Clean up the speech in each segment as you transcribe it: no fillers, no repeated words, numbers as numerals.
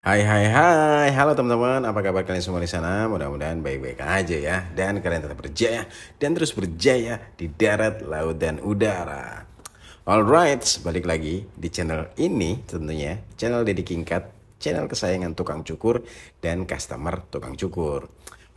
Hai hai hai, halo teman-teman, apa kabar kalian semua di sana? Mudah-mudahan baik-baik aja ya, dan kalian tetap berjaya dan terus berjaya di darat, laut, dan udara. Alright, balik lagi di channel ini tentunya, channel Deddy Kingkat, channel kesayangan tukang cukur dan customer tukang cukur.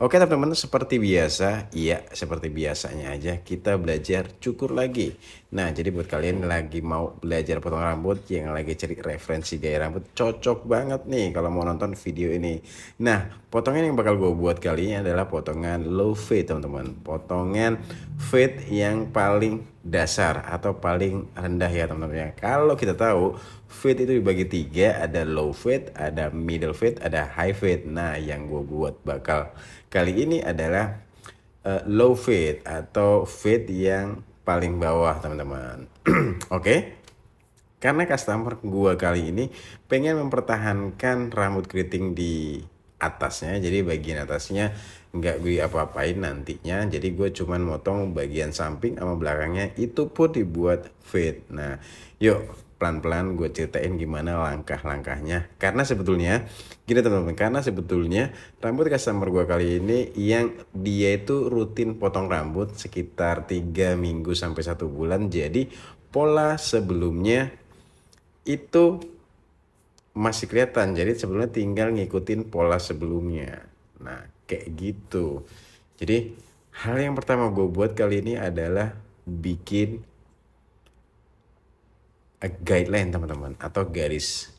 Oke teman-teman, seperti biasa, iya seperti biasanya aja kita belajar cukur lagi. Nah, jadi buat kalian lagi mau belajar potong rambut, yang lagi cari referensi gaya rambut, cocok banget nih kalau mau nonton video ini. Nah, potongan yang bakal gue buat kali ini adalah potongan low fade teman-teman. Potongan fade yang paling dasar atau paling rendah ya teman-teman ya. Kalau kita tahu fade itu dibagi tiga, ada low fade, ada middle fade, ada high fade. Nah, yang gue buat bakal kali ini adalah low fade atau fade yang paling bawah teman-teman. Oke. Karena customer gua kali ini pengen mempertahankan rambut keriting di atasnya, jadi bagian atasnya nggak gue apa-apain nantinya, jadi gue cuman motong bagian samping sama belakangnya, itu pun dibuat fade. Nah, yuk pelan-pelan gue ceritain gimana langkah-langkahnya, karena sebetulnya gini teman-teman, karena sebetulnya rambut customer gue kali ini yang dia itu rutin potong rambut sekitar 3 minggu sampai 1 bulan, jadi pola sebelumnya itu masih kelihatan, jadi sebelumnya tinggal ngikutin pola sebelumnya. Nah kayak gitu. Jadi hal yang pertama gue buat kali ini adalah bikin guideline teman-teman, atau garis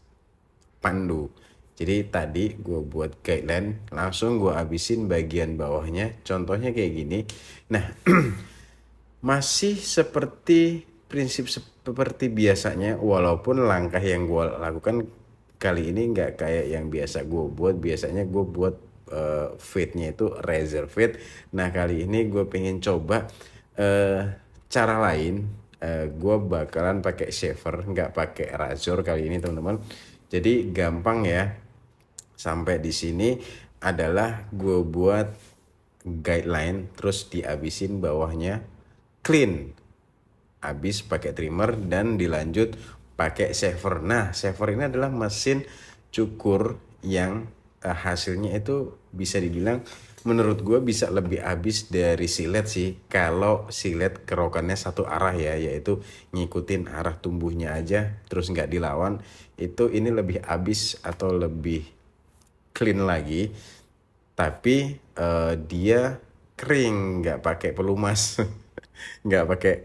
pandu. Jadi tadi gue buat guideline, langsung gue habisin bagian bawahnya, contohnya kayak gini. Nah masih seperti prinsip seperti biasanya, walaupun langkah yang gue lakukan kali ini nggak kayak yang biasa gue buat. Biasanya gue buat fade-nya itu razor fade. Nah kali ini gue pengen coba cara lain. Gue bakalan pakai shaver, nggak pakai razor kali ini teman-teman. Jadi gampang ya. Sampai di sini adalah gue buat guideline, terus dihabisin bawahnya clean, habis pakai trimmer dan dilanjut pakai shaver. Nah shaver ini adalah mesin cukur yang hasilnya itu bisa dibilang menurut gue bisa lebih habis dari silet sih. Kalau silet kerokannya satu arah ya, yaitu ngikutin arah tumbuhnya aja terus nggak dilawan, itu ini lebih habis atau lebih clean lagi, tapi dia kering, nggak pakai pelumas, nggak pakai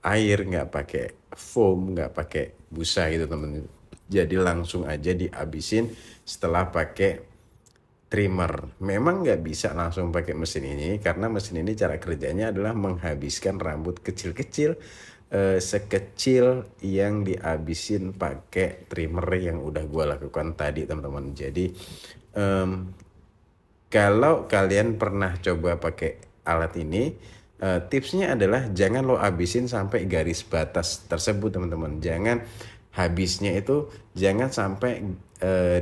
air, nggak pakai foam, nggak pakai busa gitu temen. Jadi langsung aja dihabisin setelah pakai trimmer. Memang nggak bisa langsung pakai mesin ini, karena mesin ini cara kerjanya adalah menghabiskan rambut kecil-kecil sekecil yang dihabisin pakai trimmer yang udah gue lakukan tadi teman-teman. Jadi kalau kalian pernah coba pakai alat ini, tipsnya adalah jangan lo habisin sampai garis batas tersebut teman-teman. Jangan habisnya itu jangan sampai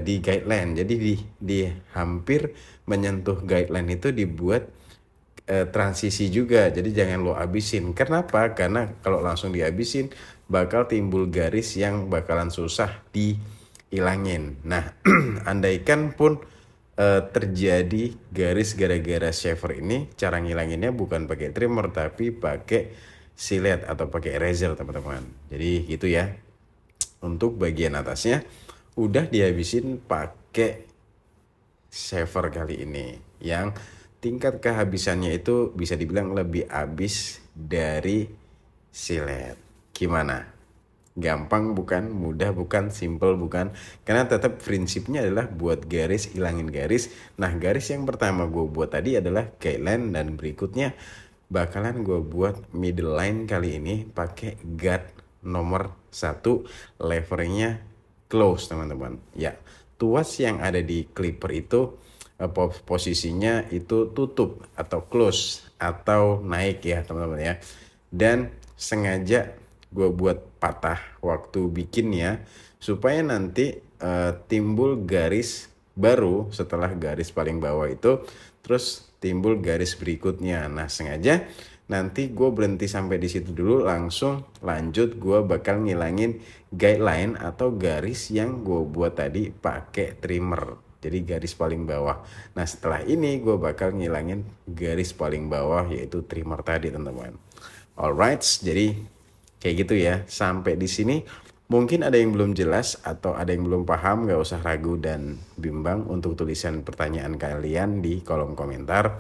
di guideline. Jadi di hampir menyentuh guideline itu dibuat transisi juga. Jadi jangan lo habisin. Kenapa? Karena kalau langsung dihabisin bakal timbul garis yang bakalan susah dihilangin. Nah, andaikan pun terjadi garis gara-gara shaver ini, cara ngilanginnya bukan pakai trimmer tapi pakai silet atau pakai razor teman-teman. Jadi gitu ya. Untuk bagian atasnya udah dihabisin pakai shaver kali ini, yang tingkat kehabisannya itu bisa dibilang lebih habis dari silet. Gimana? Gampang bukan? Mudah bukan? Simple bukan? Karena tetap prinsipnya adalah buat garis, ilangin garis. Nah garis yang pertama gue buat tadi adalah guideline, dan berikutnya bakalan gue buat middle line kali ini pakai guard nomor 1, levernya close teman-teman. Ya, tuas yang ada di clipper itu posisinya itu tutup atau close atau naik ya teman-teman ya. Dan sengaja gue buat patah waktu bikinnya supaya nanti timbul garis baru setelah garis paling bawah itu, terus timbul garis berikutnya. Nah sengaja nanti gue berhenti sampai di situ dulu, langsung lanjut gue bakal ngilangin guideline atau garis yang gue buat tadi pakai trimmer, jadi garis paling bawah. Nah setelah ini gue bakal ngilangin garis paling bawah yaitu trimmer tadi teman-teman. Alright, jadi kayak gitu ya. Sampai di sini mungkin ada yang belum jelas atau ada yang belum paham, gak usah ragu dan bimbang untuk tulisan pertanyaan kalian di kolom komentar.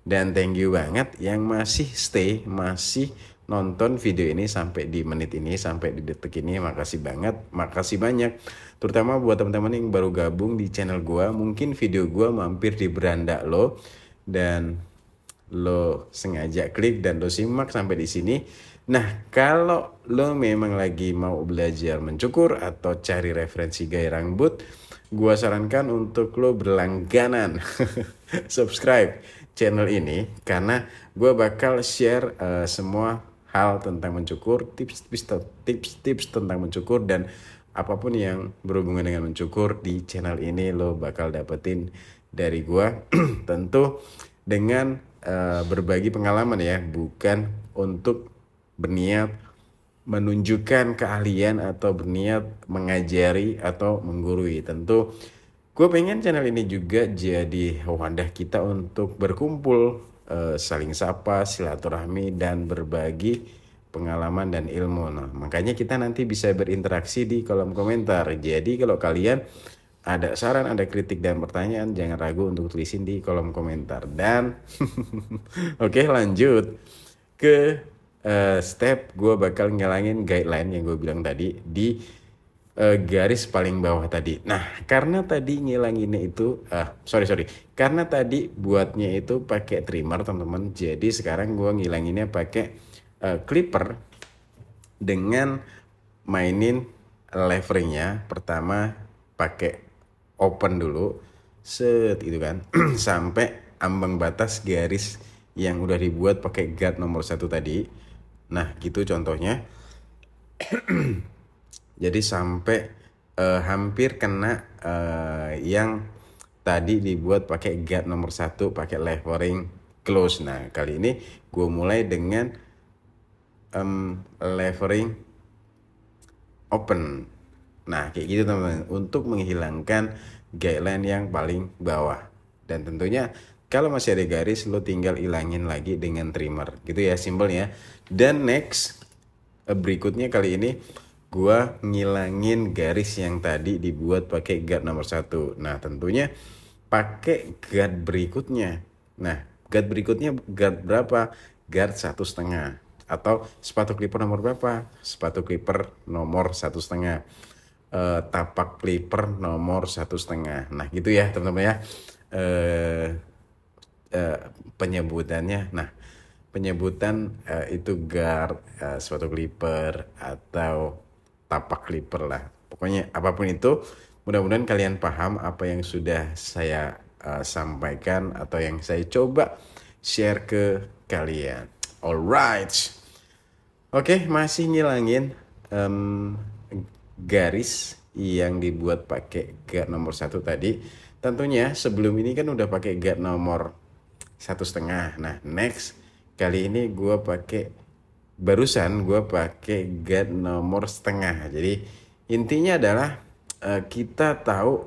Dan thank you banget yang masih stay, masih nonton video ini sampai di menit ini, sampai di detik ini. Makasih banget, makasih banyak. Terutama buat teman-teman yang baru gabung di channel gua, mungkin video gua mampir di beranda lo dan lo sengaja klik dan lo simak sampai di sini. Nah, kalau lo memang lagi mau belajar mencukur atau cari referensi gaya rambut, gua sarankan untuk lo berlangganan subscribe channel ini, karena gua bakal share semua hal tentang mencukur, tips-tips tentang mencukur, dan apapun yang berhubungan dengan mencukur di channel ini lo bakal dapetin dari gua. Tentu dengan berbagi pengalaman ya, bukan untuk berniat menunjukkan keahlian atau berniat mengajari atau menggurui. Tentu gue pengen channel ini juga jadi wadah kita untuk berkumpul, saling sapa, silaturahmi, dan berbagi pengalaman dan ilmu. Nah, makanya kita nanti bisa berinteraksi di kolom komentar. Jadi kalau kalian ada saran, ada kritik dan pertanyaan, jangan ragu untuk tulisin di kolom komentar. Dan oke, lanjut ke step gue bakal ngilangin guideline yang gue bilang tadi di garis paling bawah tadi. Nah, karena tadi ngilanginnya itu karena tadi buatnya itu pakai trimmer teman-teman, jadi sekarang gue ngilanginnya pakai clipper dengan mainin leveringnya. Pertama pakai open dulu, set itu kan sampai ambang batas garis yang udah dibuat pakai guard nomor 1 tadi. Nah gitu contohnya. Jadi sampai hampir kena yang tadi dibuat pakai guard nomor 1 pakai levering close. Nah kali ini gue mulai dengan levering open. Nah kayak gitu teman-teman, untuk menghilangkan guideline yang paling bawah. Dan tentunya kalau masih ada garis, lo tinggal ilangin lagi dengan trimmer gitu ya, simple ya. Dan next berikutnya kali ini gua ngilangin garis yang tadi dibuat pakai guard nomor 1. Nah tentunya pakai guard berikutnya. Nah guard berikutnya guard berapa? Guard 1,5. Atau sepatu clipper nomor berapa? Sepatu clipper nomor 1,5. Tapak clipper nomor 1,5. Nah gitu ya teman-teman ya. Penyebutannya. Nah penyebutan itu guard, sepatu clipper atau tapak clipper lah, pokoknya apapun itu. Mudah-mudahan kalian paham apa yang sudah saya sampaikan atau yang saya coba share ke kalian. Alright, oke, masih ngilangin garis yang dibuat pakai guard nomor 1 tadi. Tentunya sebelum ini kan udah pakai guard nomor 1,5. Nah next kali ini gue pakai barusan gue pakai guard nomor 1,5. Jadi intinya adalah kita tahu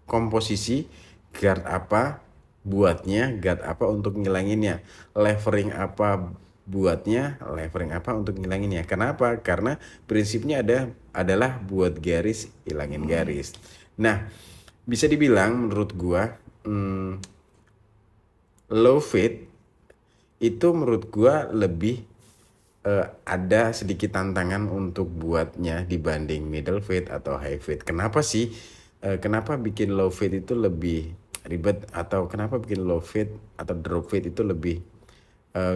komposisi guard apa buatnya, guard apa untuk ngilanginnya, levering apa buatnya, levering apa untuk ngilanginnya. Kenapa? Karena prinsipnya adalah buat garis, ilangin garis. Nah bisa dibilang menurut gue low fade itu menurut gue lebih ada sedikit tantangan untuk buatnya dibanding middle fade atau high fade. Kenapa sih? Kenapa bikin low fade itu lebih ribet, atau kenapa bikin low fade atau drop fade itu lebih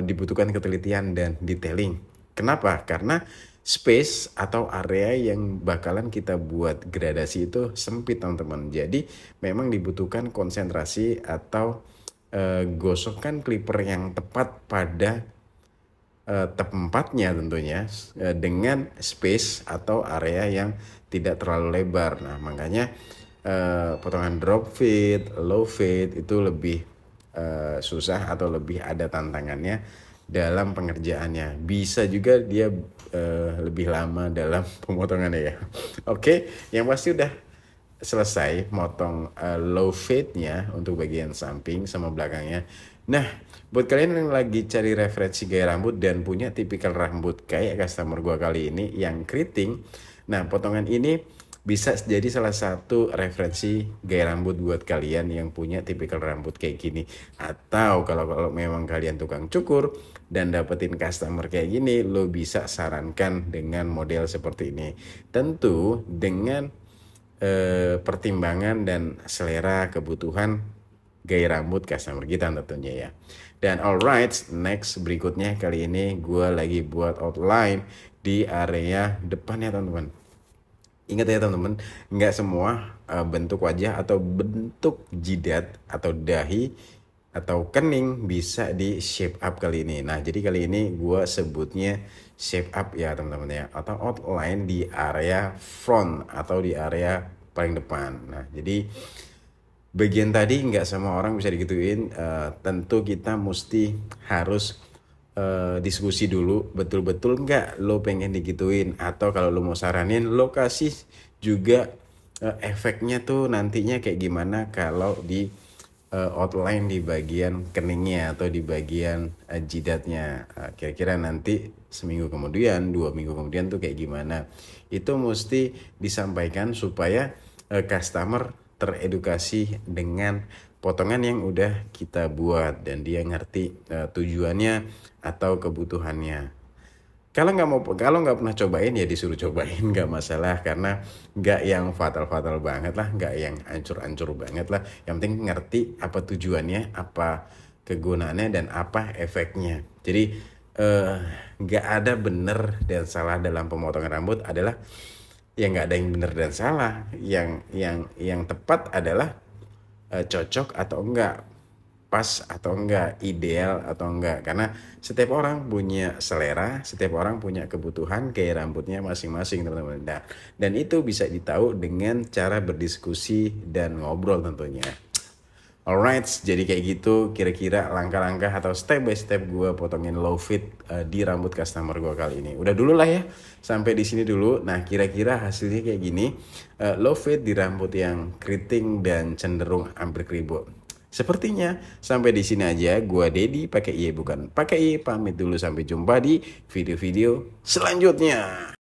dibutuhkan ketelitian dan detailing? Kenapa? Karena space atau area yang bakalan kita buat gradasi itu sempit teman-teman. Jadi memang dibutuhkan konsentrasi atau gosokkan clipper yang tepat pada tempatnya tentunya, dengan space atau area yang tidak terlalu lebar. Nah makanya potongan drop fade, low fade itu lebih susah atau lebih ada tantangannya dalam pengerjaannya. Bisa juga dia lebih lama dalam pemotongannya ya. Oke, yang pasti udah selesai motong low fade-nya untuk bagian samping sama belakangnya. Nah, buat kalian yang lagi cari referensi gaya rambut dan punya tipikal rambut kayak customer gua kali ini yang keriting, nah potongan ini bisa jadi salah satu referensi gaya rambut buat kalian yang punya tipikal rambut kayak gini. Atau kalau memang kalian tukang cukur dan dapetin customer kayak gini, lo bisa sarankan dengan model seperti ini. Tentu dengan pertimbangan dan selera kebutuhan gaya rambut customer kita tentunya ya. Dan alright, next berikutnya kali ini gue lagi buat outline di area depannya teman-teman. Ingat ya teman-teman, nggak semua bentuk wajah atau bentuk jidat atau dahi atau kening bisa di shape up kali ini. Nah jadi kali ini gue sebutnya shape up ya teman-teman ya, atau outline di area front atau di area paling depan. Nah jadi bagian tadi nggak semua orang bisa digituin. Tentu kita mesti harus diskusi dulu betul-betul nggak lo pengen digituin, atau kalau lo mau saranin lo kasih juga efeknya tuh nantinya kayak gimana kalau di outline di bagian keningnya atau di bagian jidatnya. Kira-kira nanti seminggu kemudian, 2 minggu kemudian tuh kayak gimana, itu mesti disampaikan supaya customer teredukasi dengan potongan yang udah kita buat dan dia ngerti tujuannya atau kebutuhannya. Kalau nggak pernah cobain ya disuruh cobain, nggak masalah, karena nggak yang fatal banget lah, nggak yang ancur banget lah. Yang penting ngerti apa tujuannya, apa kegunaannya, dan apa efeknya. Jadi nggak ada benar dan salah dalam pemotongan rambut. Adalah yang nggak ada yang benar dan salah. Yang tepat adalah cocok atau enggak, pas atau enggak, ideal atau enggak. Karena setiap orang punya selera, setiap orang punya kebutuhan gaya rambutnya masing-masing teman-teman. Dan itu bisa ditahu dengan cara berdiskusi dan ngobrol tentunya. Alright, jadi kayak gitu kira-kira langkah-langkah atau step by step gue potongin low fade di rambut customer gue kali ini. Udah dulu lah ya, sampai di sini dulu. Nah kira-kira hasilnya kayak gini, low fade di rambut yang keriting dan cenderung hampir keribut. Sepertinya sampai di sini aja. Gua Dedi pakai I bukan pakai I, pamit dulu, sampai jumpa di video-video selanjutnya.